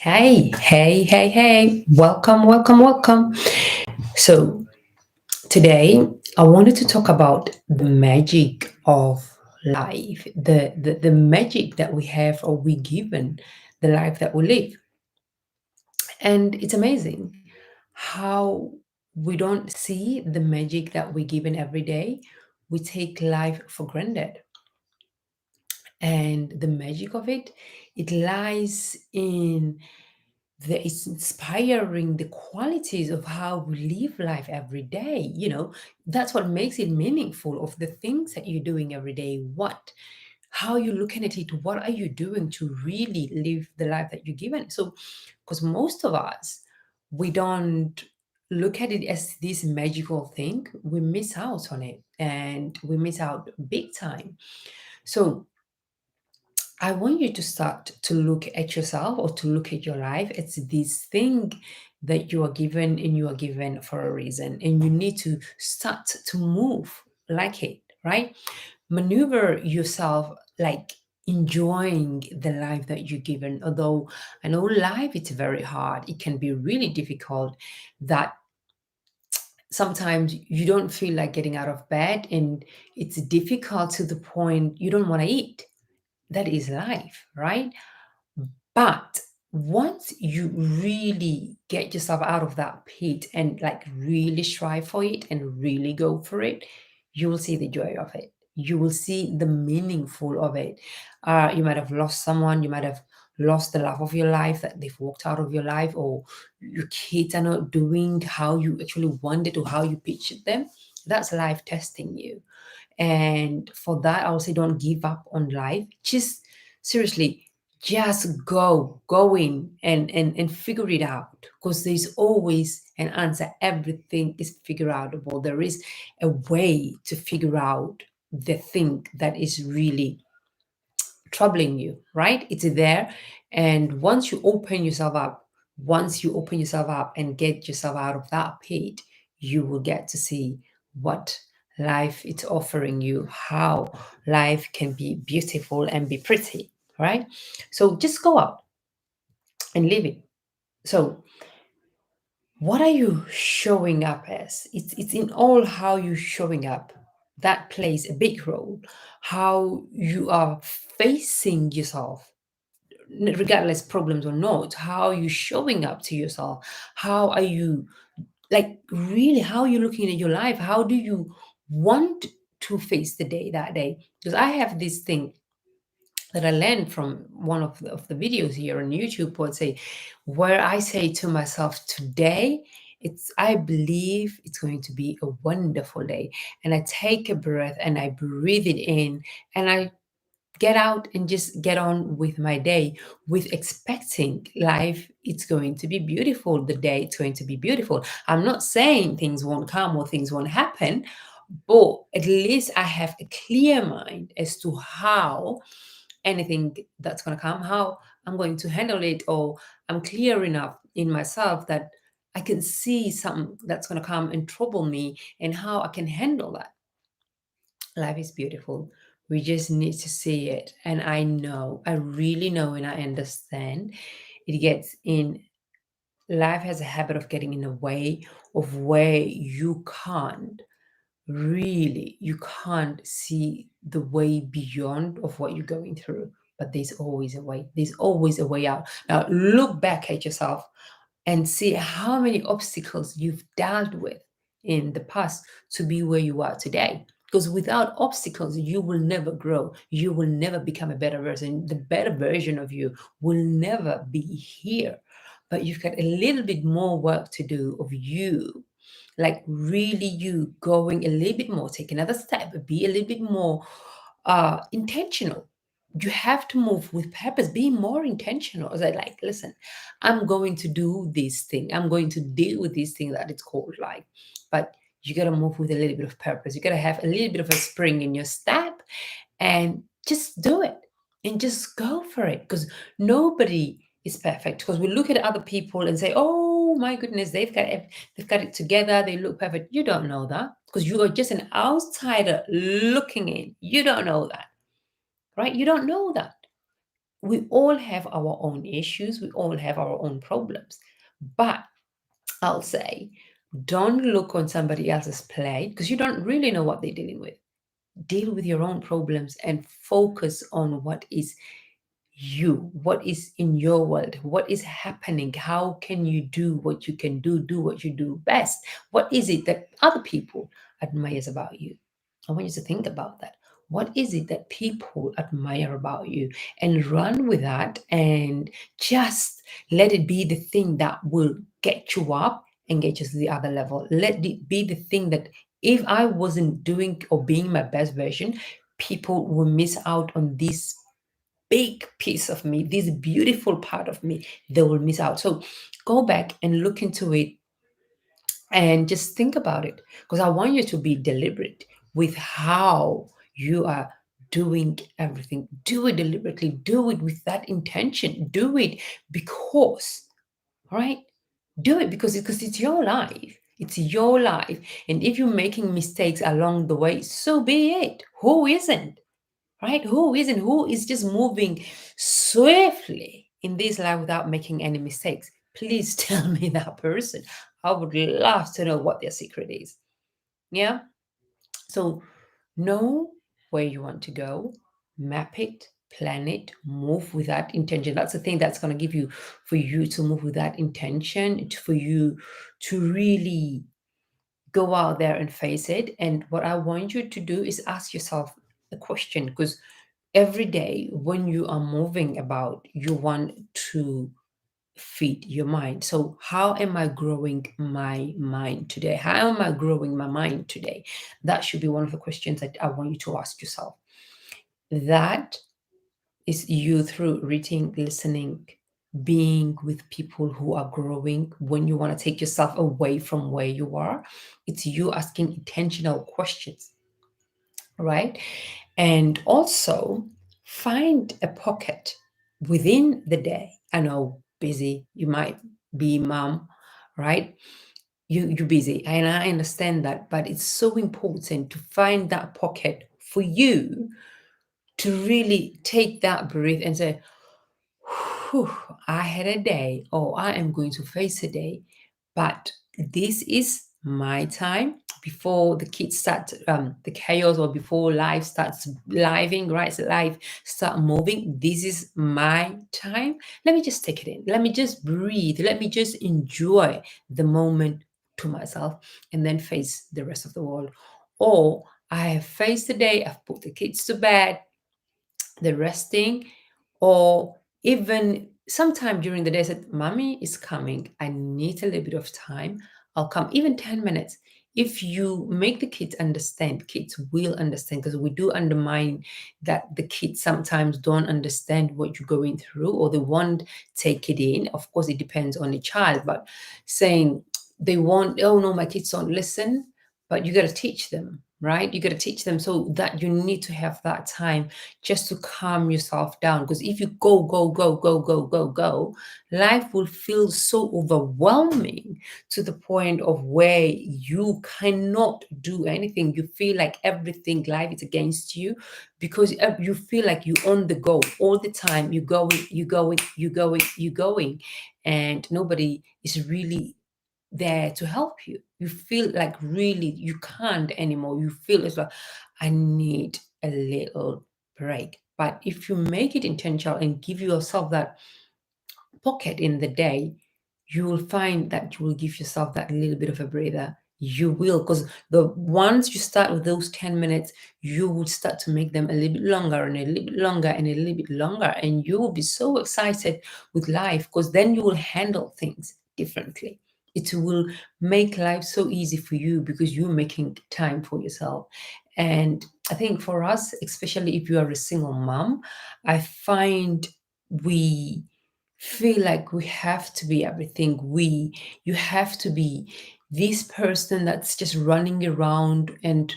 Hey, hey, hey, hey. Welcome, welcome, welcome. So, today I wanted to talk about the magic of life, the magic that we have or we given the life that we live. And it's amazing how we don't see the magic that we're given every day. We take life for granted. And the magic of it lies in it's inspiring the qualities of how we live life every day. That's what makes it meaningful, of the things that you're doing every day. How you looking at it, what are you doing to really live the life that you're given? So because most of us, we don't look at it as this magical thing, we miss out on it, and we miss out big time. So I want you to start to look at yourself, or to look at your life. It's this thing that you are given, and you are given for a reason, and you need to start to move like it, right? Maneuver yourself like enjoying the life that you're given. Although I know life, it's very hard, it can be really difficult, that sometimes you don't feel like getting out of bed, and it's difficult to the point you don't want to eat. That is life, right? But once you really get yourself out of that pit, and like really strive for it and really go for it, you will see the joy of it. You will see the meaningful of it. You might have lost someone, you might have lost the love of your life, that they've walked out of your life, or your kids are not doing how you actually wanted or how you pictured them. That's life testing you. And for that, I will say, don't give up on life. Just seriously, just go in and figure it out, because there's always an answer. Everything is figure outable. There is a way to figure out the thing that is really troubling you, right? It's there. And once you open yourself up and get yourself out of that pit, you will get to see what life is offering you, how life can be beautiful and be pretty, right? So just go out and live it. So what are you showing up as? It's in all how you showing up. That plays a big role. How you are facing yourself, regardless problems or not. How are you showing up to yourself? How are you, like, really, how are you looking at your life? How do you want to face the day, that day? Because I have this thing that I learned from one of the videos here on YouTube, would say, where I say to myself, today, I believe it's going to be a wonderful day. And I take a breath and I breathe it in, and I get out and just get on with my day, with expecting life, it's going to be beautiful. The day, it's going to be beautiful. I'm not saying things won't come or things won't happen, but at least I have a clear mind as to how anything that's going to come, how I'm going to handle it, or I'm clear enough in myself that I can see something that's going to come and trouble me, and how I can handle that. Life is beautiful. We just need to see it. And I know, I really know, and I understand it gets in. Life has a habit of getting in the way of where you can't see the way beyond of what you're going through. But there's always a way. There's always a way out. Now look back at yourself and see how many obstacles you've dealt with in the past to be where you are today. Because without obstacles, you will never grow. You will never become a better version. The better version of you will never be here. But you've got a little bit more work to do of you, like really you going a little bit more, take another step, be a little bit more intentional. You have to move with purpose, be more intentional. As I like, listen, I'm going to do this thing, I'm going to deal with this thing that it's called life. But you got to move with a little bit of purpose. You got to have a little bit of a spring in your step, and just do it, and just go for it. Because nobody is perfect. Because we look at other people and say, oh my goodness, they've got it together, they look perfect. You don't know that, because you are just an outsider looking in. You don't know that, right? You don't know that. we all have our own issues, we all have our own problems. But I'll say, don't look on somebody else's plate because you don't really know what they're dealing with. Deal with your own problems and focus on what is you, what is in your world, what is happening, how can you do what you can do what you do best, what is it that other people admires about you. I want you to think about that. What is it that people admire about you, and run with that, and just let it be the thing that will get you up and get you to the other level. Let it be the thing that if I wasn't doing or being my best version, people will miss out on this big piece of me, this beautiful part of me, they will miss out. So go back and look into it and just think about it, because I want you to be deliberate with how you are doing everything. Do it deliberately, do it with that intention, do it because, right? Do it because it's your life. It's your life. And if you're making mistakes along the way, so be it. Who isn't? Right? Who isn't? Who is just moving swiftly in this life without making any mistakes? Please tell me that person. I would love to know what their secret is. Yeah. So know where you want to go, map it, plan it, move with that intention. That's the thing that's going to give you, for you to move with that intention, for you to really go out there and face it. And what I want you to do is ask yourself a question, because every day when you are moving about, you want to feed your mind. So how am I growing my mind today? How am I growing my mind today? That should be one of the questions that I want you to ask yourself. That is you through reading, listening, being with people who are growing. When you want to take yourself away from where you are, it's you asking intentional questions, right? And also find a pocket within the day. I know, busy, you might be mom, right? You're busy, and I understand that, but it's so important to find that pocket for you to really take that breath and say, whew, I had a day, or I am going to face a day, but this is my time before the kids start the chaos, or before life starts living, right? So life start moving. This is my time. Let me just take it in. Let me just breathe. Let me just enjoy the moment to myself, and then face the rest of the world. Or I have faced the day. I've put the kids to bed, the resting, or even sometime during the day said, Mommy is coming. I need a little bit of time. I'll come, even 10 minutes. If you make the kids understand, kids will understand, because we do undermine that the kids sometimes don't understand what you're going through, or they won't take it in. Of course, it depends on the child, but saying they won't, oh no, my kids don't listen, but you got to teach them, right? You got to teach them, so that you need to have that time just to calm yourself down. Because if you go, life will feel so overwhelming to the point of where you cannot do anything. You feel like everything, life is against you, because you feel like you're on the go all the time. You're going, and nobody is really there to help you. You feel like really you can't anymore. You feel it's like, I need a little break. But if you make it intentional and give yourself that pocket in the day, you will find that you will give yourself that little bit of a breather. You will, because the once you start with those 10 minutes, you will start to make them a little bit longer and a little bit longer and a little bit longer. And you will be so excited with life, because then you will handle things differently. It will make life so easy for you because you're making time for yourself. And I think for us, especially if you are a single mom, I find we feel like we have to be everything. You have to be this person that's just running around and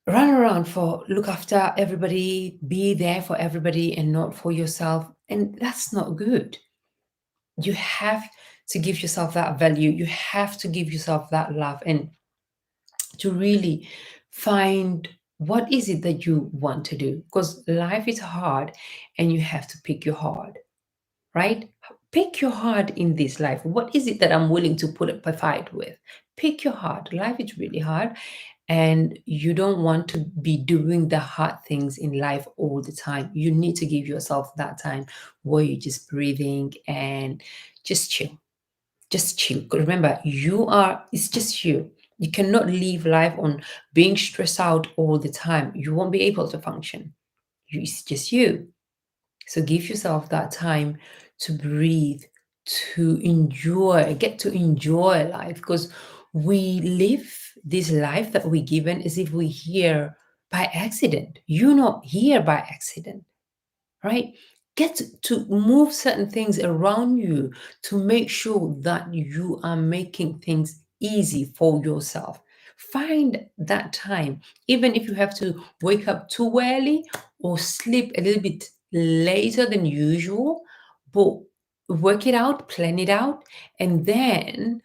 run around for look after everybody, be there for everybody and not for yourself. And that's not good. You have to give yourself that value. You have to give yourself that love, and to really find What is it that you want to do? Because life is hard and you have to pick your heart, right? Pick your heart in this life. What is it that I'm willing to put up a fight with? Pick your heart. Life is really hard, and you don't want to be doing the hard things in life all the time. You need to give yourself that time where you're just breathing and just chill. Just chill. 'Cause remember, it's just you. You cannot live life on being stressed out all the time. You won't be able to function. It's just you. So give yourself that time to breathe, to enjoy, get to enjoy life, because we live this life that we're given as if we're here by accident. You're not here by accident, right? Get to move certain things around you to make sure that you are making things easy for yourself. Find that time, even if you have to wake up too early or sleep a little bit later than usual, but work it out, plan it out, and then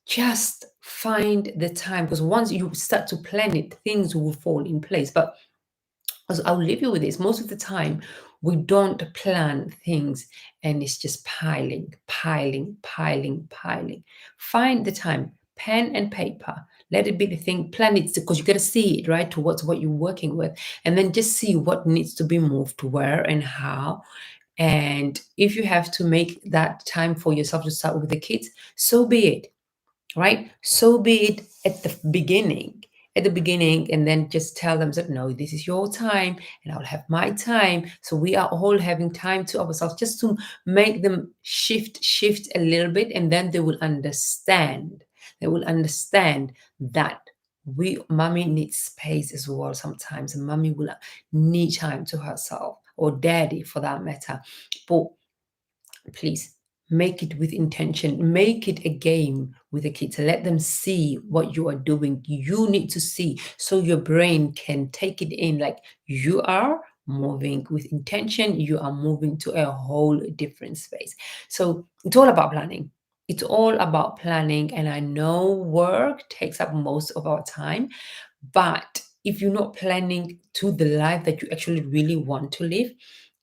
just find the time, because once you start to plan it, things will fall in place. But so I'll leave you with this. Most of the time, we don't plan things and it's just piling, piling, piling, piling. Find the time, pen and paper. Let it be the thing, plan it because you got to see it, right? Towards what you're working with. And then just see what needs to be moved where and how. And if you have to make that time for yourself to start with the kids, so be it, right? So be it at the beginning, and then just tell them that no, this is your time and I'll have my time. So we are all having time to ourselves, just to make them shift a little bit, and then they will understand. They will understand that mommy needs space as well sometimes, and mommy will need time to herself, or daddy for that matter. But please make it with intention, make it a game with the kids, let them see what you are doing. You need to see so your brain can take it in, like you are moving with intention, you are moving to a whole different space. So it's all about planning. It's all about planning, and I know work takes up most of our time, but if you're not planning to the life that you actually really want to live,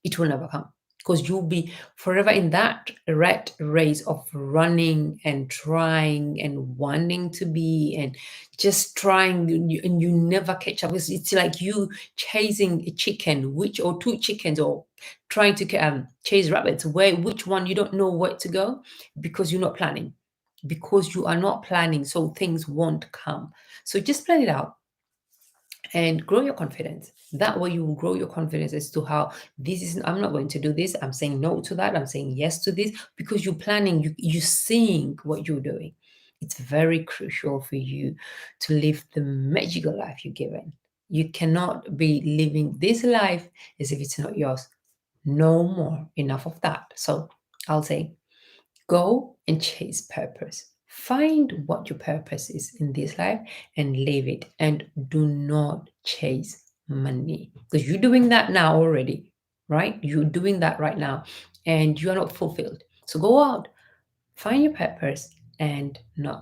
it will never come, because you'll be forever in that rat race of running and trying and wanting to be and just trying, and you never catch up. It's like you chasing a chicken, which, or two chickens, or trying to chase rabbits, where which one you don't know where to go, because you're not planning. Because you are not planning, so things won't come. So just plan it out and grow your confidence. That way you will grow your confidence as to how this is, I'm not going to do this, I'm saying no to that, I'm saying yes to this, because you're planning, you're seeing what you're doing. It's very crucial for you to live the magical life you're given. You cannot be living this life as if it's not yours. No more. Enough of that. So I'll say, go and chase purpose. Find what your purpose is in this life and live it. And do not chase money, because you're doing that now already, right? You're doing that right now and you are not fulfilled. So go out, find your purpose, and not